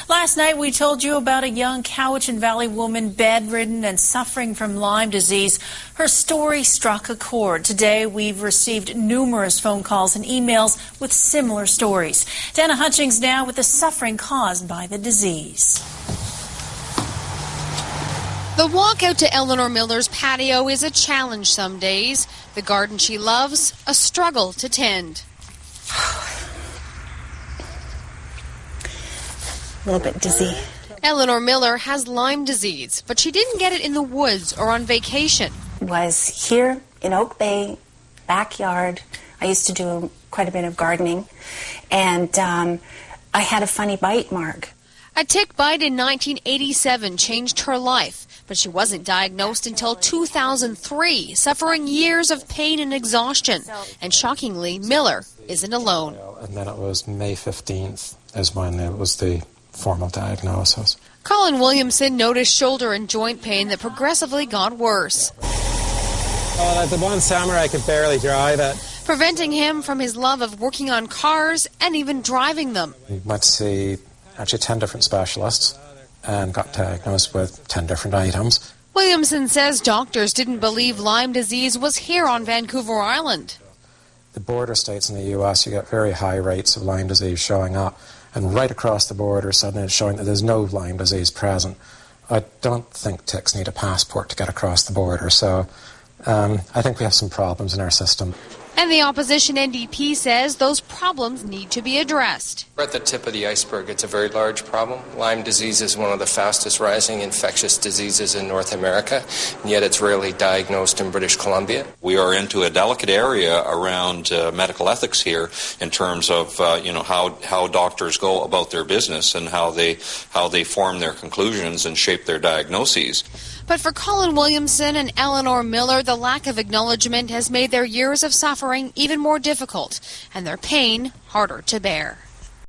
Last night we told you about a young Cowichan Valley woman bedridden and suffering from Lyme disease. Her story struck a chord. Today we've received numerous phone calls and emails with similar stories. Dana Hutchings now with the suffering caused by the disease. The walk out to Eleanor Miller's patio is a challenge some days. The garden she loves, a struggle to tend. A little bit dizzy. Eleanor Miller has Lyme disease, but she didn't get it in the woods or on vacation. Was here in Oak Bay, backyard. I used to do quite a bit of gardening, and I had a funny bite mark. A tick bite in 1987 changed her life, but she wasn't diagnosed until 2003, suffering years of pain and exhaustion. And shockingly, Miller isn't alone. And then it was May 15th is when it was the formal diagnosis. Colin Williamson noticed shoulder and joint pain that progressively got worse. Oh, the one summer I could barely drive it. Preventing him from his love of working on cars and even driving them. We went to see actually 10 different specialists and got diagnosed with 10 different items. Williamson says doctors didn't believe Lyme disease was here on Vancouver Island. The border states in the U.S., you get very high rates of Lyme disease showing up. And right across the border, suddenly it's showing that there's no Lyme disease present. I don't think ticks need a passport to get across the border, so I think we have some problems in our system. And the opposition NDP says those problems need to be addressed. We're at the tip of the iceberg. It's a very large problem. Lyme disease is one of the fastest rising infectious diseases in North America, and yet it's rarely diagnosed in British Columbia. We are into a delicate area around medical ethics here in terms of how doctors go about their business and how they form their conclusions and shape their diagnoses. But for Colin Williamson and Eleanor Miller, the lack of acknowledgement has made their years of suffering even more difficult and their pain harder to bear.